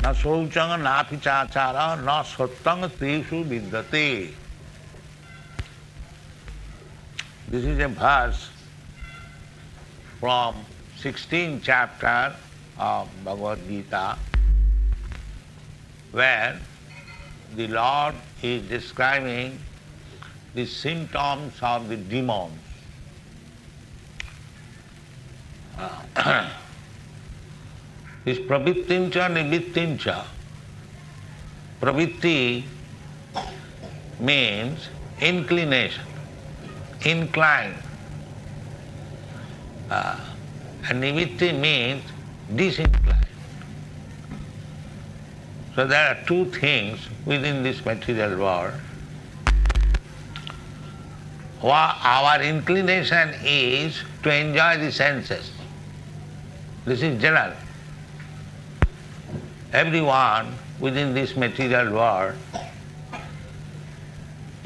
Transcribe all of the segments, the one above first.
na sauchanga na pichachara na sattanga teshu vidyate. This is a verse from 16th chapter of Bhagavad Gita, where the Lord is describing the symptoms of the demons. This pravittincha nivrittincha. Pravitti means inclination, incline. And nivritti means disinclined. So there are two things within this material world. Our inclination is to enjoy the senses. This is general. Everyone within this material world,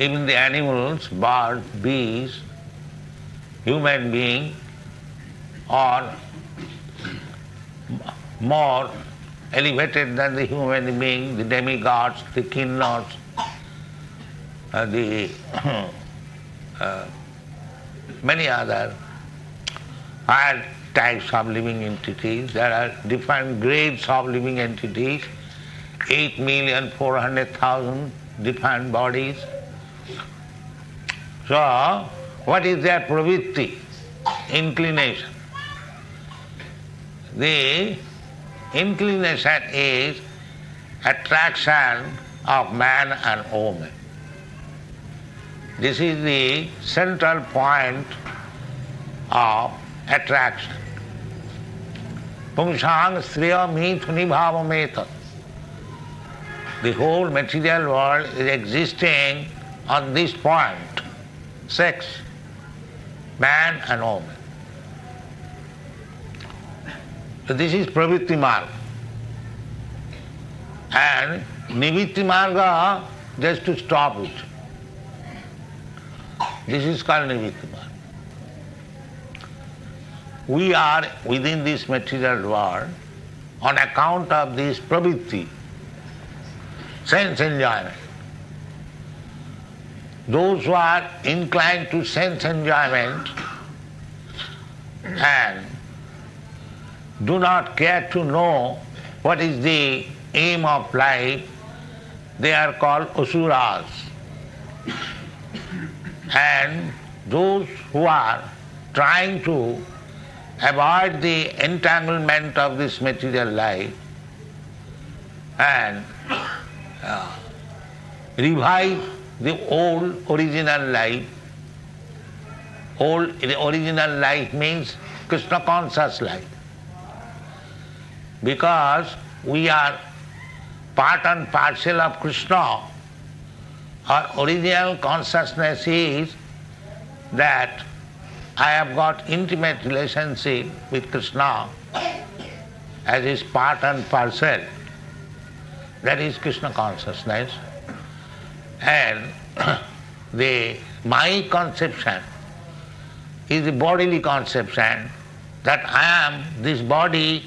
even the animals, birds, bees, human beings, are more elevated than the human being, the demigods, the kiñcid, the many other higher types of living entities. There are different grades of living entities, 8,400,000 different bodies. So, what is their pravitti? Inclination. The inclination is attraction of man and woman. This is the central point of attraction. Pumsang striya mithuni bhavametat. The whole material world is existing on this point, sex, man and woman. So this is pravitti marga. And nivritti marga, just to stop it. This is called nivritti marga. We are within this material world on account of this pravitti, sense enjoyment. Those who are inclined to sense enjoyment and do not care to know what is the aim of life, they are called asuras. And those who are trying to avoid the entanglement of this material life and revive the old original life. The original life means Kṛṣṇa conscious life. Because we are part and parcel of Kṛṣṇa, our original consciousness is that I have got intimate relationship with Kṛṣṇa as his part and parcel. That is Kṛṣṇa consciousness. And my conception is the bodily conception that I am this body,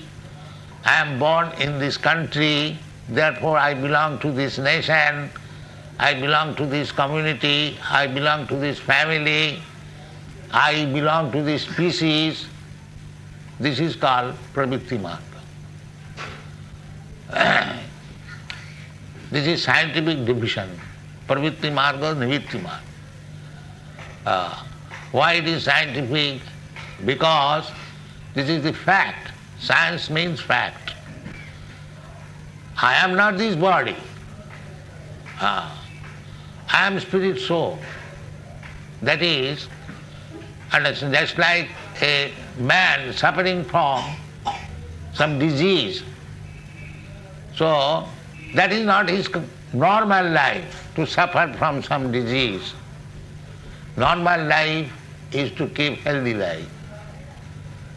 I am born in this country, therefore I belong to this nation, I belong to this community, I belong to this family, I belong to this species. This is called pravitti marga. This is scientific division. Pravitti marga, nivritti marga. Why it is scientific? Because this is the fact. Science means fact. I am not this body. I am spirit soul. That is, and it's just like a man suffering from some disease. So that is not his normal life, to suffer from some disease. Normal life is to keep healthy life.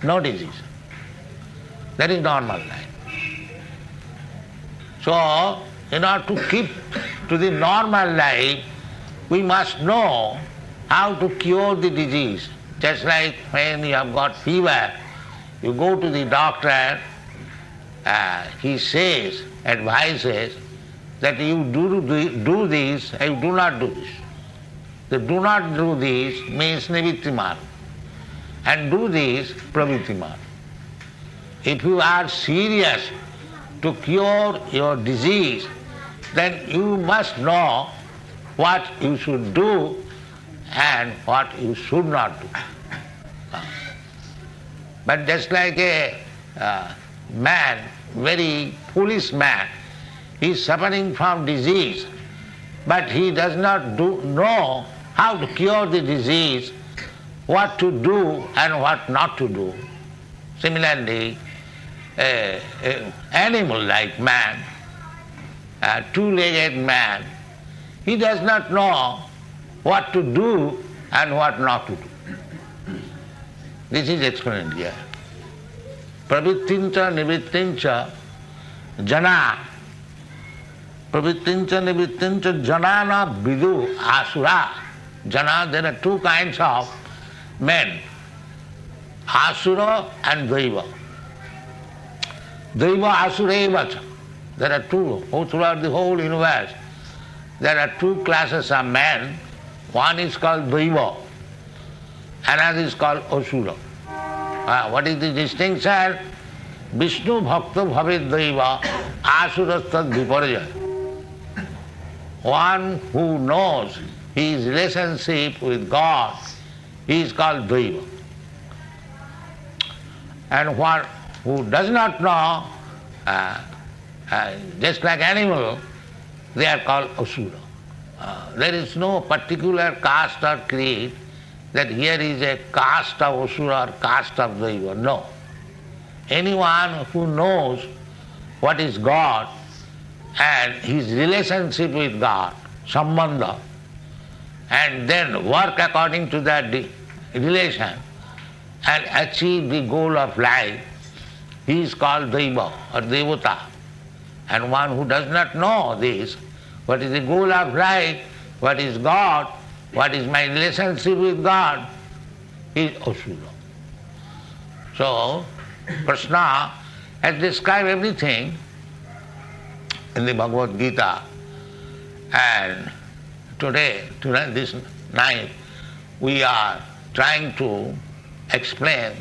No disease. That is normal life. So, in order to keep to the normal life, we must know how to cure the disease. Just like when you have got fever, you go to the doctor he says, advises that you do this, you do not do this. The do not do this means nivritti-marga, and do this pravritti-marga. If you are serious to cure your disease, then you must know what you should do and what you should not do. But just like a man, very foolish man, he is suffering from disease, but he does not know how to cure the disease, what to do and what not to do. Similarly, an animal like man, a two-legged man, he does not know what to do and what not to do. This is explained here. Pravrittincha nivrittincha jana. Pravrittincha nivrittincha janana vidu asura. Jana, there are two kinds of men, asura and daiva. Daiva asura evacha. There are two, throughout the whole universe. There are two classes of men. One is called daiva, another is called asura. What is the distinction? Vishnu bhakta bhavet daiva asurastad viparjaya. One who knows his relationship with God, he is called daiva. And one who does not know, just like animal, they are called asura. There is no particular caste or creed that here is a caste of asura or caste of daiva. No. Anyone who knows what is God and his relationship with God, sambandha, and then work according to that relation and achieve the goal of life, he is called daiva or devata. And one who does not know this, what is the goal of life, what is God, what is my relationship with God, is asura. So, Kṛṣṇa has described everything in the Bhagavad Gita, and today, this night, we are trying to explain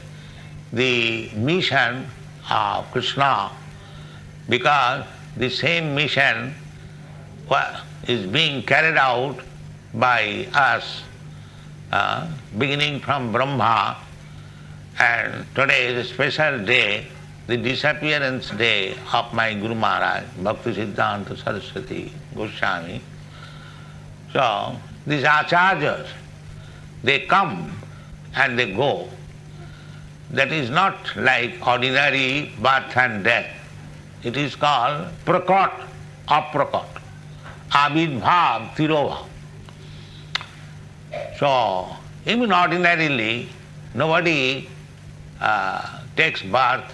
the mission of Kṛṣṇa, because the same mission is being carried out by us, beginning from Brahma, and today is a special day, the disappearance day of my Guru Mahārāja, Bhaktisiddhanta Sarasvati Goswami. So, these acharyas, they come and they go. That is not like ordinary birth and death. It is called prakot, aprakot, abhidbhav, tirobhav. So, even ordinarily, nobody takes birth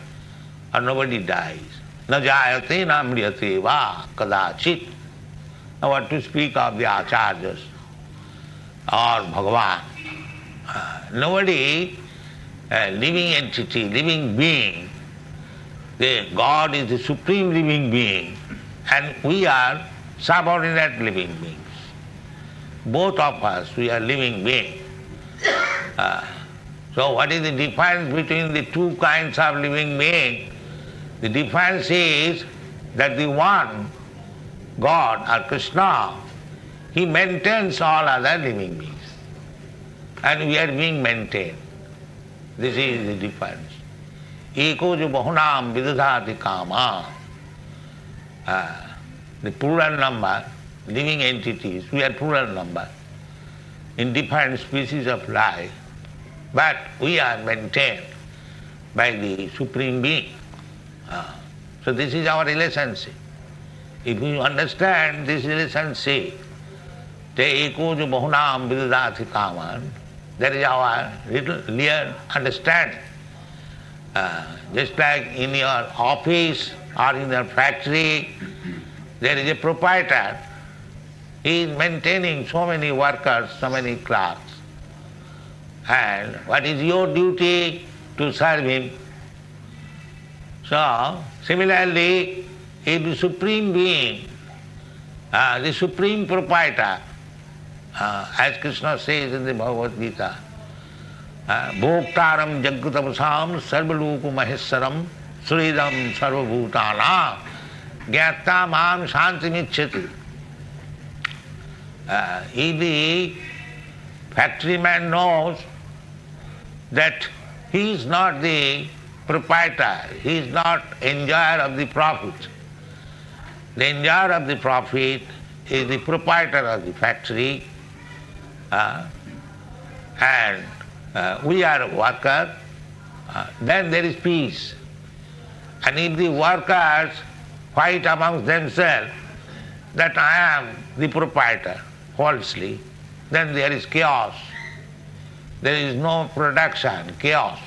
or nobody dies. Na jayate na mriyate va kadachit. Now what to speak of the acharyas or Bhagavan. Nobody, living entity, living being, God is the supreme living being, and we are subordinate living beings. Both of us, we are living beings. So what is the difference between the two kinds of living beings? The difference is that the one, God or Kṛṣṇa, he maintains all other living beings. And we are being maintained. This is the difference. Eko jo bahunam vidadhati kama. The plural number, living entities, we are plural number in different species of life, but we are maintained by the Supreme Being. So this is our relationship. If you understand this relationship, te eko jo bahunam vidadhati kama, that is our real understanding. Just like in your office or in your factory, there is a proprietor. He is maintaining so many workers, so many clerks. And what is your duty? To serve him. So, similarly, if the Supreme Being, the Supreme Proprietor, as Kṛṣṇa says in the Bhagavad-gītā, bhoktāram jagatyāṁ sarvalūku maheswaram suridam sarvabhūtānām gyatyāṁ āṁ shantimicchati. If the factory man knows that he is not the proprietor, he is not enjoyer of the profit. The enjoyer of the profit is the proprietor of the factory, and we are workers, then there is peace. And if the workers fight amongst themselves that I am the proprietor falsely, then there is chaos. There is no production, chaos.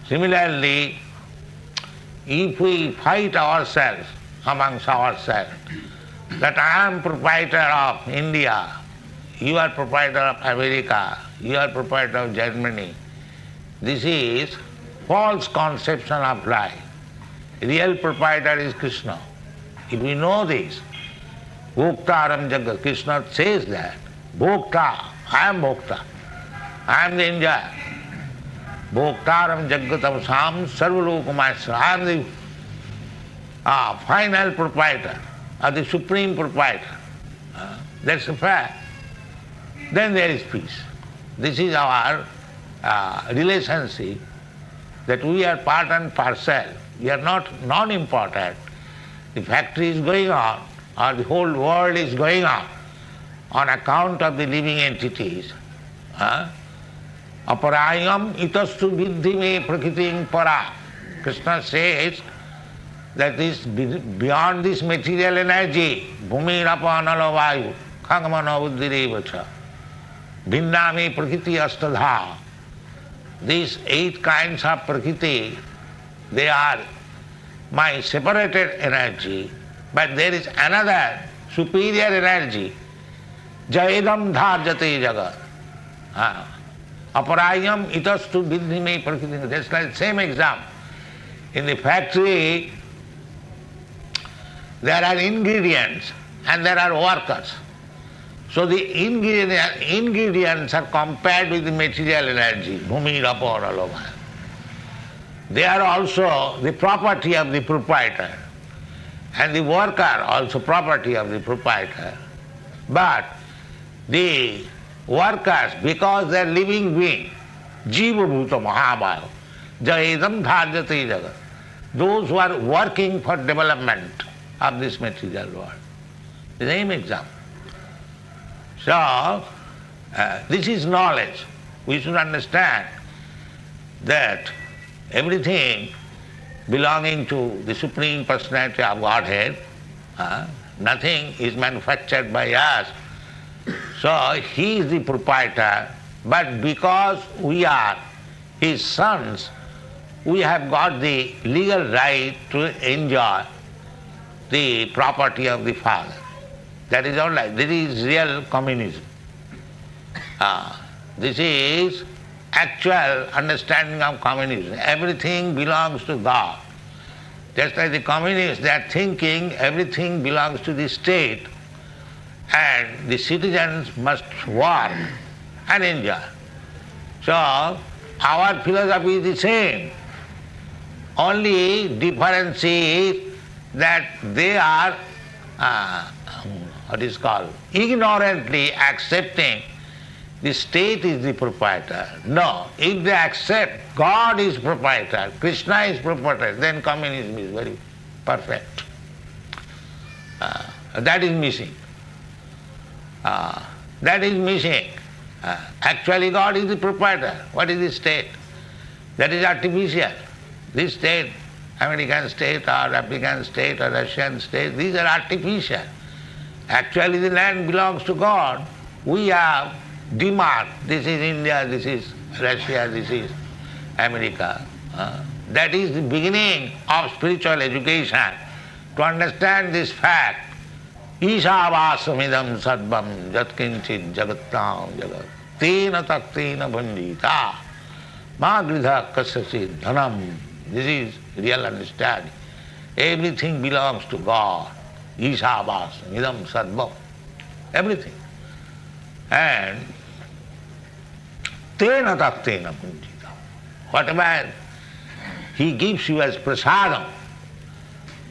Similarly, if we fight ourselves amongst ourselves, that I am proprietor of India, you are proprietor of America, you are proprietor of Germany, this is false conception of life. Real proprietor is Kṛṣṇa. If we know this, bhoktāram jagat, Kṛṣṇa says that, bhokta, I am bhokta, I am the enjoyer. Bhoktāram jagatyāṁ sarvalūkamāśra, I am the final proprietor, or the supreme proprietor. That's a fact. Then there is peace. This is our relationship, that we are part and parcel. We are not non-important. The factory is going on, or the whole world is going on account of the living entities. Aparāyam itastu viddhi me prakritim para. Kṛṣṇa says that is beyond this material energy, bhūmirapa analo vayu, khagamana buddhirevacha, bhinnami prakriti astadha. These 8 kinds of prakriti, they are my separated energy, but there is another superior energy, idaṁ dhārjate jagat. Aparāyam itastu viddhi me prakritim. That's like the same example. In the factory, there are ingredients and there are workers. So the ingredients are compared with the material energy, bhūmirapa. They are also the property of the proprietor, and the worker also property of the proprietor. But the workers, because they are living beings, jīva-bhūta mahābhāva, idaṁ dhārjate jagat, those who are working for development of this material world. The same example. So, this is knowledge. We should understand that everything belonging to the Supreme Personality of Godhead, nothing is manufactured by us. So, he is the proprietor, but because we are his sons, we have got the legal right to enjoy the property of the father. That is all right. This is real communism. This is actual understanding of communism. Everything belongs to God. Just like the communists, they are thinking everything belongs to the state and the citizens must work and enjoy. So, our philosophy is the same. Only difference is that they are ignorantly accepting the state is the proprietor. No, if they accept God is proprietor, Kṛṣṇa is proprietor, then communism is very perfect. That is missing. That is missing. Actually God is the proprietor. What is the state? That is artificial. This state, American state or African state or Russian state, these are artificial. Actually the land belongs to God. We have demarked, this is India, this is Russia, this is America. That is the beginning of spiritual education. To understand this fact, īśāvāsyam idaṁ sarvam kiñcid jagatyāṁ jagat tena tyaktena bhuñjīthā gṛdha kasyasvid dhanam This is real understanding. Everything belongs to God. īśāvāsyam, idaṁ, sarvam. Everything. And tena tyaktena bhuñjīthā. Whatever He gives you as prasādam,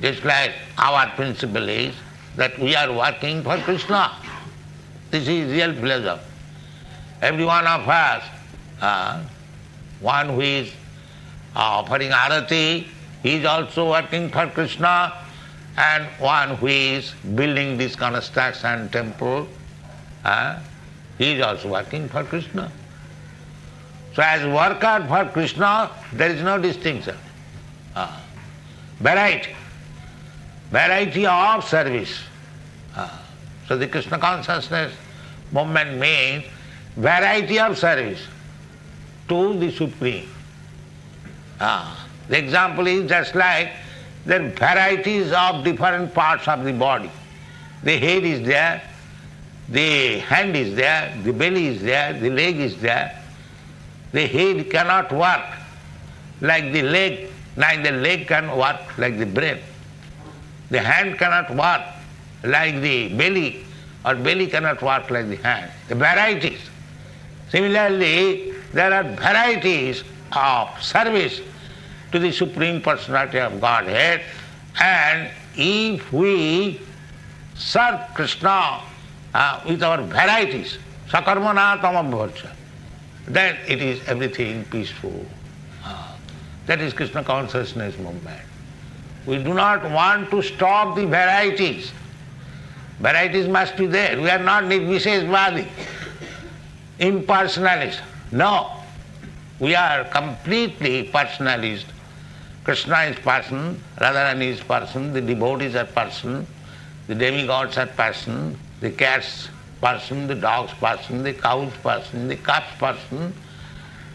just like our principle is that we are working for Kṛṣṇa. This is real philosophy. Every one of us, one who is offering ārati, he is also working for Kṛṣṇa, and one who is building this construction temple, he is also working for Kṛṣṇa. So as worker for Kṛṣṇa, there is no distinction. Variety of service. So the Kṛṣṇa consciousness movement means variety of service to the Supreme. The example is just like there are varieties of different parts of the body. The head is there, the hand is there, the belly is there, the leg is there. The head cannot work like the leg, neither leg can work like the brain. The hand cannot work like the belly, or belly cannot work like the hand. The varieties. Similarly, there are varieties of service to the Supreme Personality of Godhead, and if we serve Kṛṣṇa with our varieties, karmaṇā abhyarcya, then it is everything peaceful. That is Kṛṣṇa consciousness movement. We do not want to stop the varieties. Varieties must be there. We are not nirveśeṣa-vādī, impersonalist. No, we are completely personalist. Kṛṣṇa is person, Rādhārāṇī is person, the devotees are person, the demigods are person, the cats person, the dogs person, the cows person, the calves person.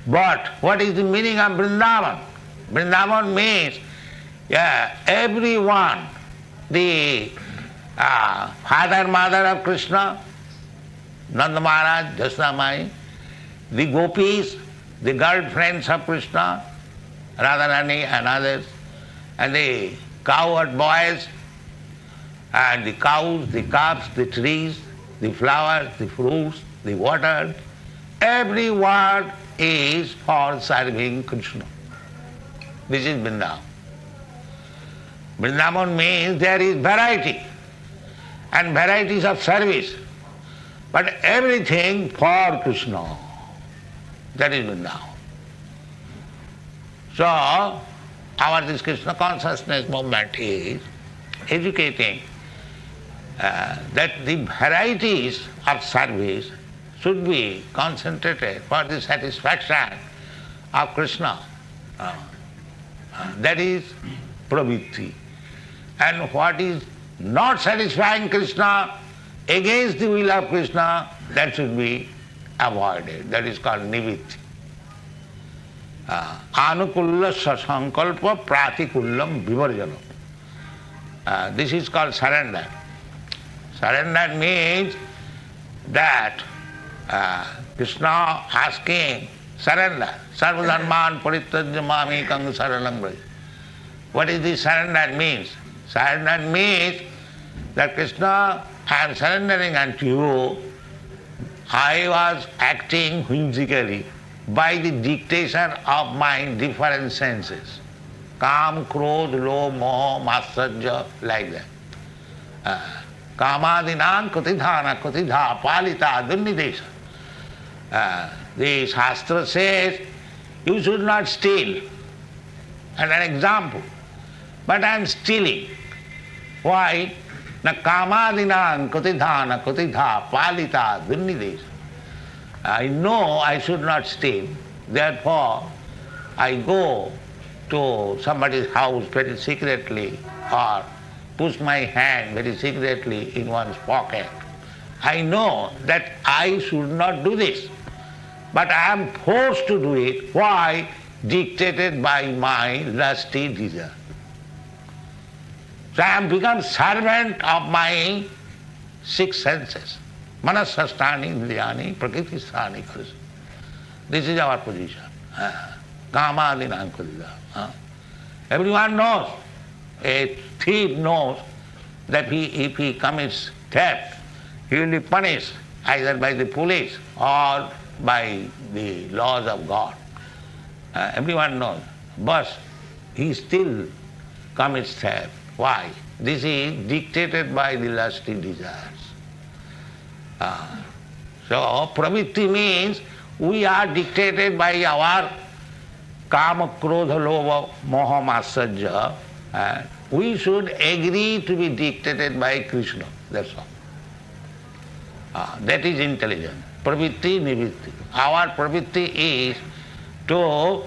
But what is the meaning of Vṛndāvana? Vṛndāvana means everyone, the father, mother of Kṛṣṇa, Nanda Mahārāja, Jasnamai, the gopis, the girlfriends of Kṛṣṇa, Rādhārāṇī and others, and the cowherd boys, and the cows, the calves, the trees, the flowers, the fruits, the water, everyone is for serving Kṛṣṇa. This is Vṛndāvana. Vṛndāvana means there is variety and varieties of service, but everything for Kṛṣṇa. That is Vṛndāvana. So, our this Kṛṣṇa consciousness movement is educating that the varieties of service should be concentrated for the satisfaction of Kṛṣṇa. That is pravritti. And what is not satisfying Kṛṣṇa, against the will of Kṛṣṇa, that should be avoided. That is called nivritti. Anukulla sasankalpa pratikullam vivarjanam. This is called surrender. Surrender means that Kṛṣṇa asking surrender. Sarvadharman parityajya mamekam saranam vraja. What is this surrender means? Surrender means that Kṛṣṇa, I am surrendering unto you. I was acting whimsically by the dictation of my different senses. Kam, krodh, lobh, moha, matsarya, like that. Kāmadināṁ kṛdha pālita dhanam. The Shastra says, you should not steal. And an example. But I am stealing. Why? Na kāmadināṁ kṛdha pālita dhanam. I know I should not steal. Therefore, I go to somebody's house very secretly, or push my hand very secretly in one's pocket. I know that I should not do this, but I am forced to do it. Why? Dictated by my lusty desire. So I am become servant of my six senses. Manasasthani, indriyani, prakritisthani, kṛṣṇa. This is our position. Kāmadināṁ kṛdha. Everyone knows. A thief knows that if he commits theft, he will be punished either by the police or by the laws of God. Everyone knows. But he still commits theft. Why? This is dictated by the lusty desires. So pravritti means we are dictated by our kama, krodha, lobha, moha, matsarya, and we should agree to be dictated by Kṛṣṇa. That's all. That is intelligence. Pravritti, nivritti. Our pravritti is to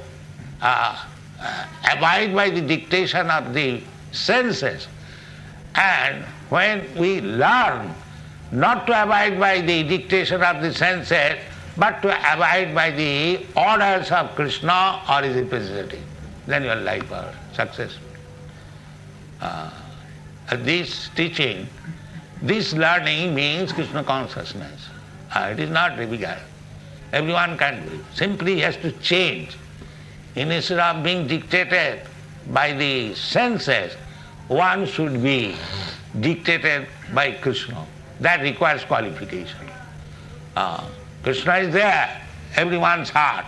abide by the dictation of the senses. And when we learn not to abide by the dictation of the senses, but to abide by the orders of Kṛṣṇa or his representative, then your life is successful. This teaching, this learning means Kṛṣṇa consciousness. It is not difficult. Everyone can do it. Simply he has to change. Instead of being dictated by the senses, one should be dictated by Kṛṣṇa. That requires qualification. Kṛṣṇa is there, everyone's heart.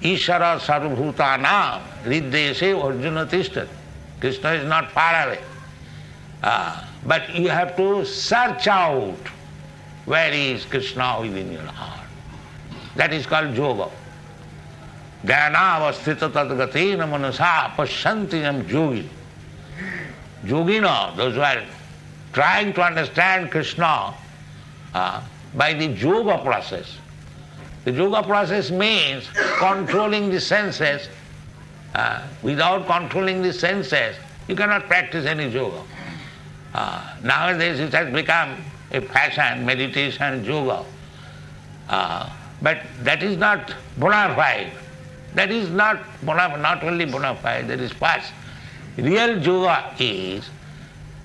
Īśāra sarvabhūtānām nirveśeṣa Arjuna tishtat. Kṛṣṇa is not far away. But you have to search out where is Kṛṣṇa within your heart. That is called yoga. Dhyānāvastita tadgatena manasa pasyantiyam yogi. Yogina, those who are trying to understand Kṛṣṇa by the yoga process. The yoga process means controlling the senses. Without controlling the senses, you cannot practice any yoga. Nowadays it has become a fashion, meditation, yoga. But that is not bona fide. That is not only bona fide, that is false. Real yoga is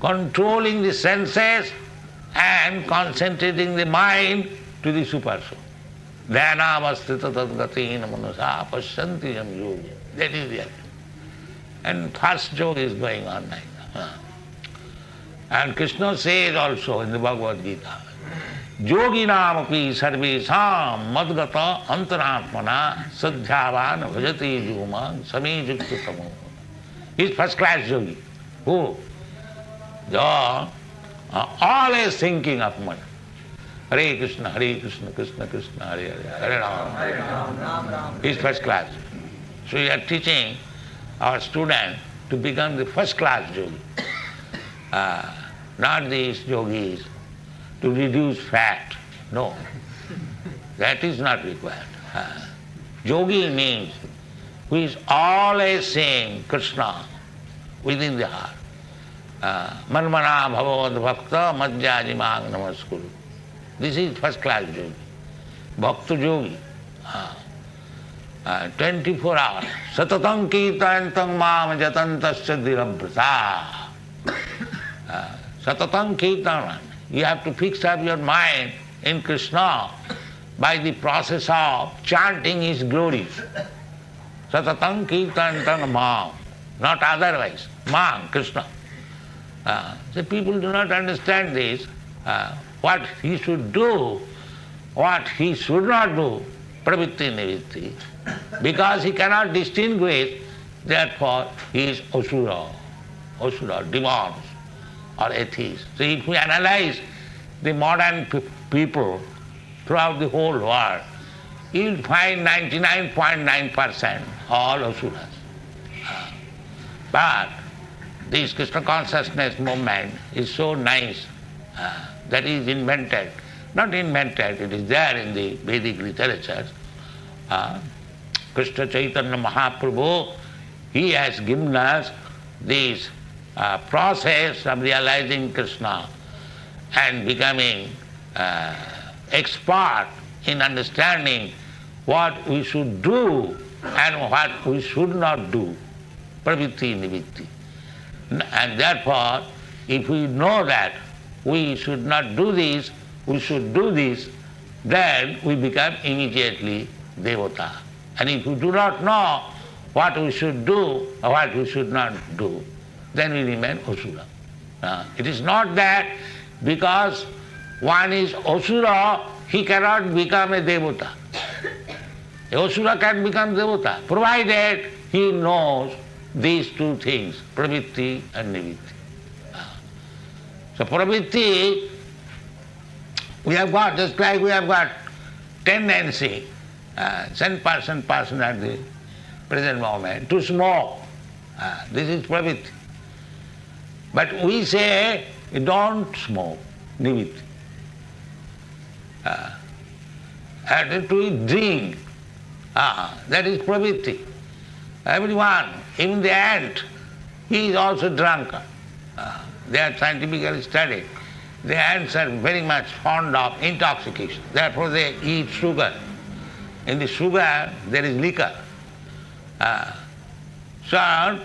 controlling the senses and concentrating the mind to the super soul. Dhyānāvastita tadgatena manasa pasyantiyam yogi. That is real. And first yoga is going on like that. And Kṛṣṇa says also in the Bhagavad Gita, yoginām api sarvesam madgata antaratmana sadhyāvāna bhajati yomam same yukta tamo. He is first class yogi. Who? Always thinking of money. Hare Kṛṣṇa, Kṛṣṇa Kṛṣṇa, Hare Hare, Hare Rāma. He is first class. So we are teaching our students to become the first class yogi. Not these yogis to reduce fat. No. That is not required. Yogi means who is always saying Kṛṣṇa within the heart. Manmana bhavad bhakta madhyajimāṅ namaskuru. This is first class yogi. Bhakta yogi. 24 hours. Satatam kirtantam mam jatantasya dhirabrata. Satatam kirtanam. You have to fix up your mind in Kṛṣṇa by the process of chanting his glories. Satatam kirtantam mam. Not otherwise. Mam, Kṛṣṇa. So people do not understand this. What he should do, what he should not do, pravritti nivritti. Because he cannot distinguish, therefore he is asura, demons or atheists. So if we analyze the modern people throughout the whole world, you will find 99.9% all asuras. But this Kṛṣṇa consciousness movement is so nice. That is invented. Not invented, it is there in the Vedic literature. Kṛṣṇa Chaitanya Mahaprabhu, he has given us this process of realizing Kṛṣṇa and becoming expert in understanding what we should do and what we should not do. Pravritti nivritti. And therefore, if we know that we should not do this, we should do this, then we become immediately devata. And if we do not know what we should do or what we should not do, then we remain asura. It is not that because one is asura, he cannot become a devata. A asura can become devata, provided he knows these two things, pravritti and nivitti. So pravritti, we have got, just like we have got tendency, some person at the present moment, to smoke. This is pravritti. But we say, don't smoke, nivitti. And to drink, that is pravritti. Everyone, even the ant, he is also drunkard. They are scientifically studied. The ants are very much fond of intoxication. Therefore they eat sugar. In the sugar there is liquor. So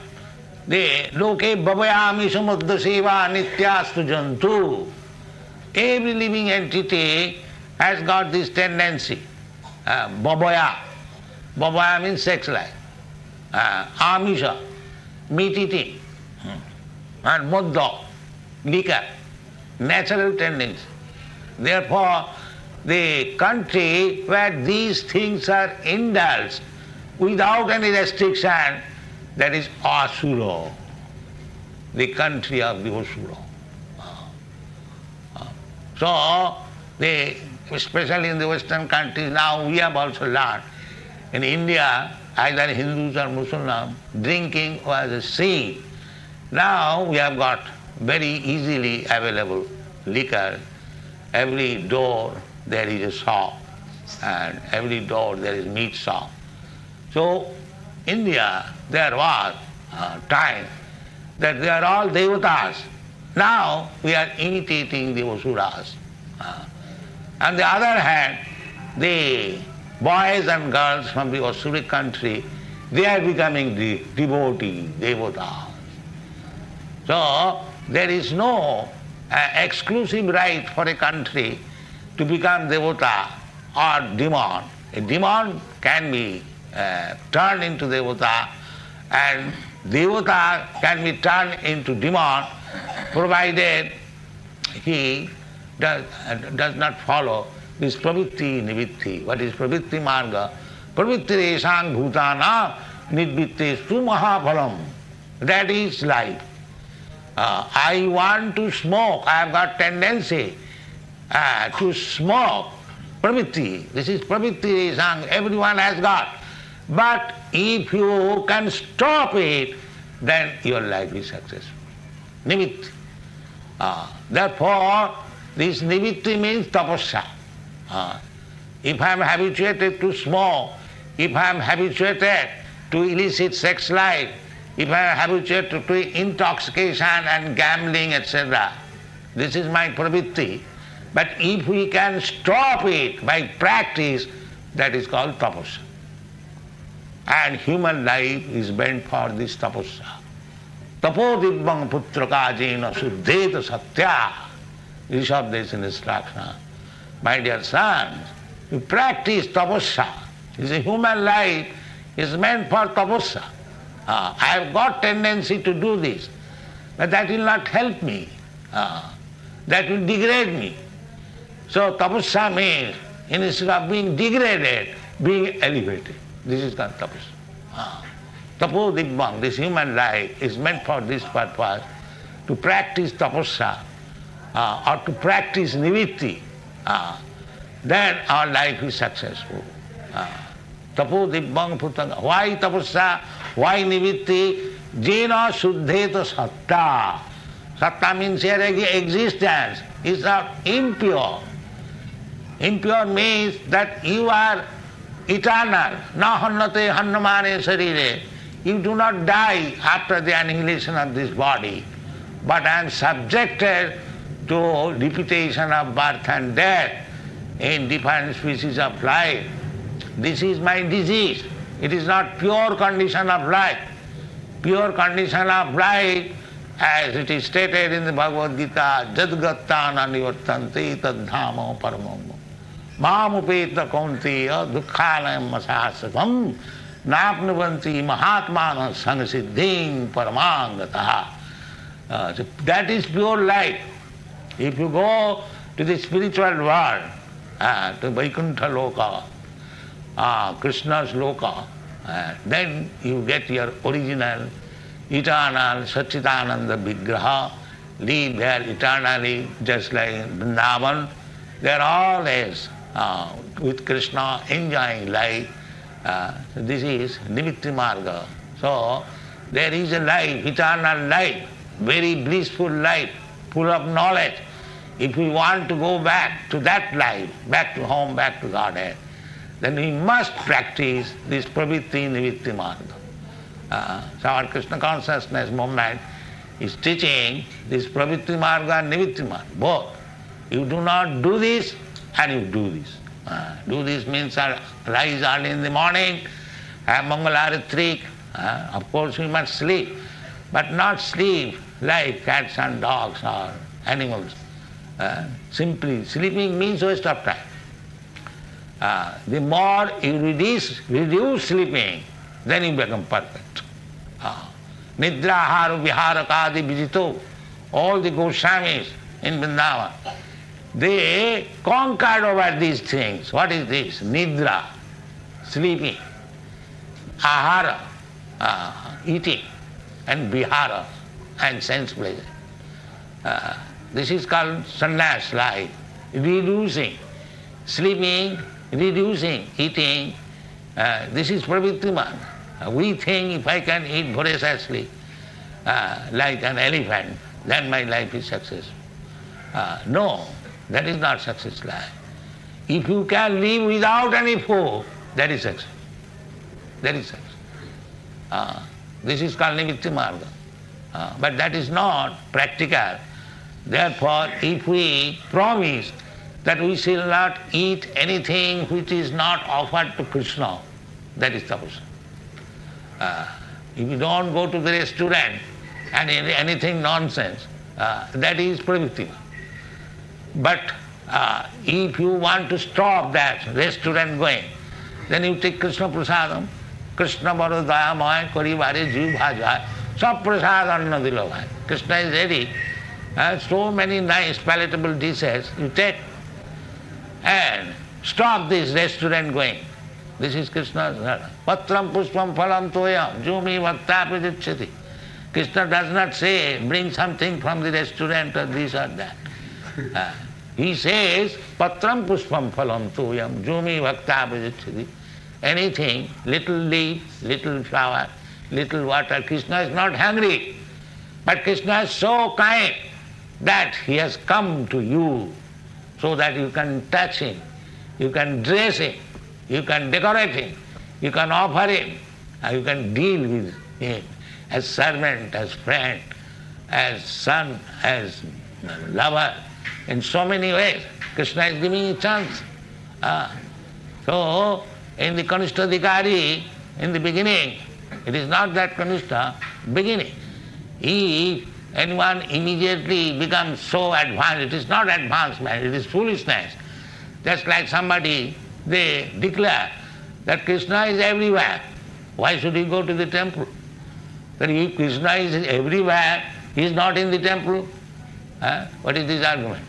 the loke bhavayami samudra seva nityastu jantu. Every living entity has got this tendency. Bhavaya. Bhavaya means sex life. Amisha, meat eating. And mudda, liquor. Natural tendency. Therefore, the country where these things are indulged without any restriction, that is asura, the country of the asura. So, especially in the Western countries, now we have also learned. In India, either Hindus or Muslims, drinking was a sin. Now we have got very easily available liquor. Every door there is a shop, and every door there is meat shop. So India, there was a time that they are all devotees. Now we are imitating the asuras. On the other hand, the boys and girls from the asuric country, they are becoming the devotees, devotees. So there is no exclusive right for a country to become devata or demon. A demon can be turned into devata, and devata can be turned into demon, provided he does not follow this pravritti nivitti. What is pravritti marga? Pravritti-reshaṁ bhūtānāṁ nirvitteṣu mahāphalam. That is life. I want to smoke, I have got tendency to smoke. Pravritti, this is pravritti-reshaṁ, everyone has got. But if you can stop it, then your life is successful. Nivitti. Therefore, this nivitti means tapasya. If I am habituated to smoke, if I am habituated to illicit sex life, if I am habituated to intoxication and gambling, etc., this is my pravritti. But if we can stop it by practice, that is called tapasya. And human life is meant for this tapasya. Tapo dibbang putraka jena suddheta satya. Rishab instruction. My dear sons, you practice tapasya. This human life is meant for tapasya. I have got tendency to do this, but that will not help me. That will degrade me. So tapasya means, instead of being degraded, being elevated. This is called tapasya. Tapo dibbang, this human life is meant for this purpose, to practice tapasya or to practice nivitti. Then our life is successful. Tapo dibbang putanga. Why tapasya? Why nivitti? Jena suddheta satta. Satta means here existence is not impure. Impure means that you are eternal. Na hannate hannamane sarire. You do not die after the annihilation of this body, but I am subjected to repetition of birth and death in different species of life. This is my disease. It is not pure condition of life. Pure condition of life, as it is stated in the Bhagavad Gita, jagatyāṁ nivartanti tadhāmo paramam. Māmupeta kaunteya dukkhalayam sarvam napnuvanti mahatmana sanghasiddhim paramāṅ gataha. That is pure life. If you go to the spiritual world, to Vaikuntha loka, Krishna's loka, then you get your original, eternal Satchitananda Vigraha, live there eternally, just like Vṛndāvana. They are always with Krishna, enjoying life. This is nimitti marga. So there is a life, eternal life, very blissful life, full of knowledge. If we want to go back to that life, back to home, back to Godhead, then we must practice this pravitti nivitti marga. So our Krishna consciousness movement is teaching this pravitti marga and nivitti marga, both. You do not do this and you do this. Do this means rise early in the morning, have Mangalarati. Of course we must sleep, but not sleep like cats and dogs or animals. Simply sleeping means waste of time. The more you reduce sleeping, then you become perfect. Nidra haru viharakadi vijito. All the Goswamis in Vṛndāvana, they conquered over these things. What is this? Nidra, sleeping, ahara, eating, and vihara, and sense pleasure. This is called sannyas life, reducing, sleeping, reducing, eating. This is pravitti marga. We think if I can eat voraciously like an elephant, then my life is successful. No, that is not success life. If you can live without any food, that is success. That is success. This is called nimitti marga. But that is not practical. Therefore, if we promise that we shall not eat anything which is not offered to Kṛṣṇa, that is tapasya. If you don't go to the restaurant and anything nonsense, that is pravitti. But if you want to stop that restaurant going, then you take Kṛṣṇa prasādam, Kṛṣṇa baro dayamaya kari bhare jiv bhajaya, sab prasad anna dilo bhai. Kṛṣṇa is ready. So many nice palatable dishes you take and stop this restaurant going. This is Krishna's patram pushpam phalam toyam jumi bhaktapi dicchati. Krishna does not say bring something from the restaurant or this or that. He says patram pushpam phalam toyam jumi bhaktapi dicchati. Anything, little leaf, little flower, little water. Krishna is not hungry, but Krishna is so kind that he has come to you so that you can touch him, you can dress him, you can decorate him, you can offer him, you can deal with him as servant, as friend, as son, as lover, in so many ways. Krishna is giving you a chance. So, in the Kṛṣṇa in the beginning, it is not that Kṛṣṇa beginning. If anyone immediately becomes so advanced, it is not advancement, it is foolishness. Just like somebody, they declare that Kṛṣṇa is everywhere. Why should he go to the temple? That if Kṛṣṇa is everywhere, he is not in the temple. What is this argument?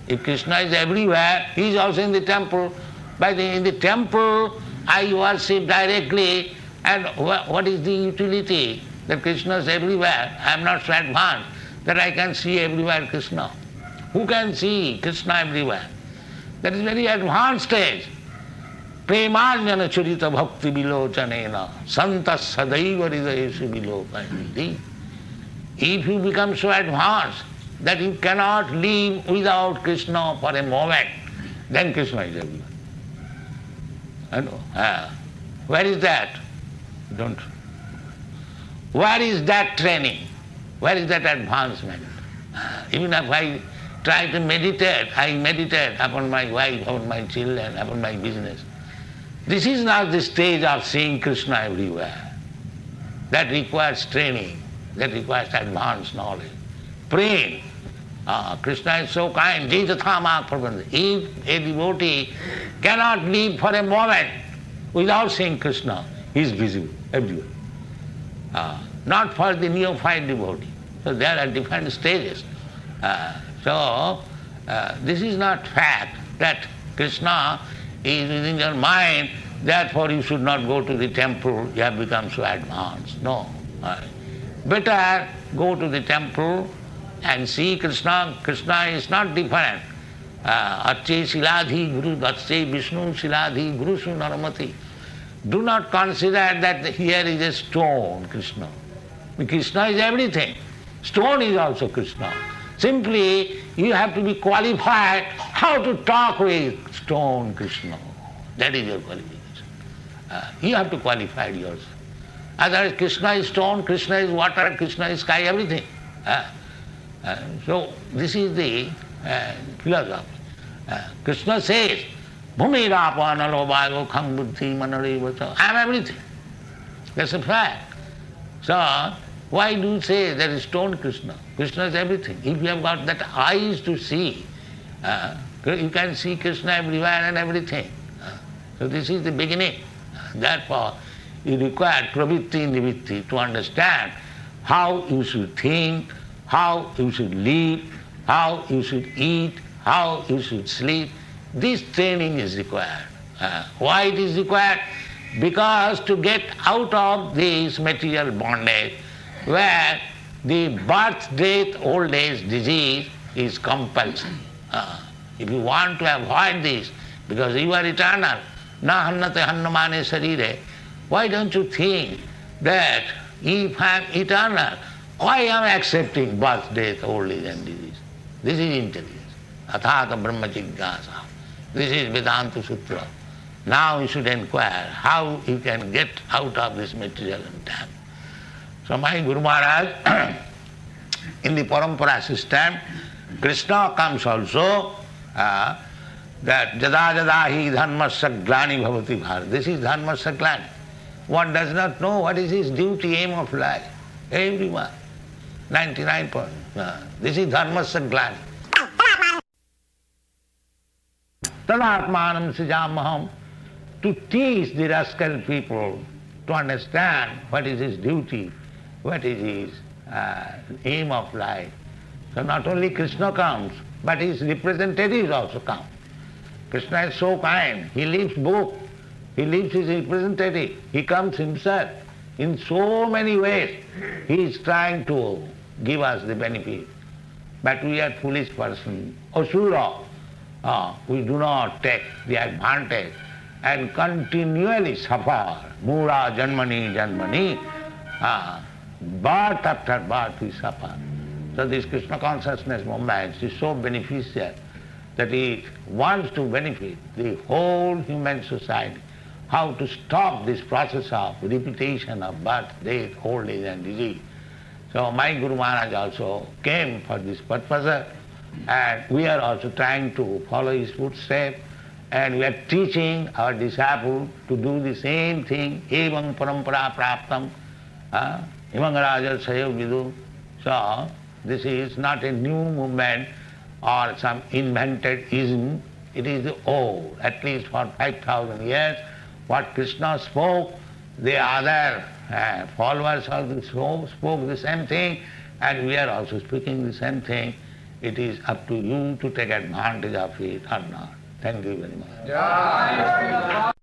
If Kṛṣṇa is everywhere, he is also in the temple. But in the temple, I worship directly, and what is the utility? That Krishna is everywhere. I am not so advanced that I can see everywhere Krishna. Who can see Krishna everywhere? That is very advanced stage. Premanjana churita bhakti vilochanena santas sadaiva hridayeshu vilopayati. If you become so advanced that you cannot live without Krishna for a moment, then Krishna is everywhere. Where is that? Don't. Where is that training? Where is that advancement? Even if I try to meditate, I meditate upon my wife, upon my children, upon my business. This is not the stage of seeing Krishna everywhere. That requires training, that requires advanced knowledge. Praying. Krishna is so kind. If a devotee cannot live for a moment without seeing Krishna, He is visible everywhere. Not for the neophyte devotee. So there are different stages. This is not fact that Kṛṣṇa is within your mind, therefore you should not go to the temple, you have become so advanced. No. Better go to the temple and see Kṛṣṇa. Kṛṣṇa is not different. Arche siladhi guru gatse Vishnu siladhi guru su naramati. Do not consider that here is a stone, Kṛṣṇa. Kṛṣṇa is everything. Stone is also Kṛṣṇa. Simply, you have to be qualified how to talk with stone Kṛṣṇa. That is your qualification. You have to qualify yourself. Otherwise, Kṛṣṇa is stone, Kṛṣṇa is water, Kṛṣṇa is sky, everything. So, this is the philosophy. Kṛṣṇa says, bhūmirāpa nalo bhāgo kham buddhi manarevata. I am everything. That's a fact. So, why do you say there is stone Kṛṣṇa? Kṛṣṇa is everything. If you have got that eyes to see, you can see Kṛṣṇa everywhere and everything. So this is the beginning. Therefore, you require pravritti nivitti to understand how you should think, how you should live, how you should eat, how you should sleep. This training is required. Why it is required? Because to get out of this material bondage, where the birth, death, old age, disease is compulsory. If you want to avoid this, because you are eternal, na hannate hannamane sarire, why don't you think that if I am eternal, why am I accepting birth, death, old age and disease? This is intelligence. Athāta brahma jignāsa. This is Vedanta Sutra. Now you should inquire how you can get out of this material and time. So my Guru Maharaj, in the parampara system, Kṛṣṇa comes also that jada jada hi dhanmasya glani bhavati bhārat. This is dhanmasya glani. One does not know what is his duty, aim of life. Everyone, 99%. This is dhanmasya glani. Tadatmanam sijamaham. To teach the rascal people to understand what is his duty, what is his aim of life. So not only Kṛṣṇa comes, but his representatives also come. Kṛṣṇa is so kind, he leaves book, he leaves his representative, he comes himself. In so many ways, he is trying to give us the benefit. But we are foolish persons, asura. We do not take the advantage and continually suffer. Mūra janmani janmani. Birth after birth we suffer. So this Kṛṣṇa consciousness movement is so beneficial that it wants to benefit the whole human society. How to stop this process of repetition of birth, death, old age and disease. So my Guru Maharaj also came for this purpose, and we are also trying to follow his footsteps, and we are teaching our disciples to do the same thing. Evaṁ parampara praptam, imang raja sayo vidu. So this is not a new movement or some invented ism. It is the old, at least for 5,000 years. What Kṛṣṇa spoke, the other followers also spoke the same thing, and we are also speaking the same thing. It is up to you to take advantage of it or not. Thank you very much.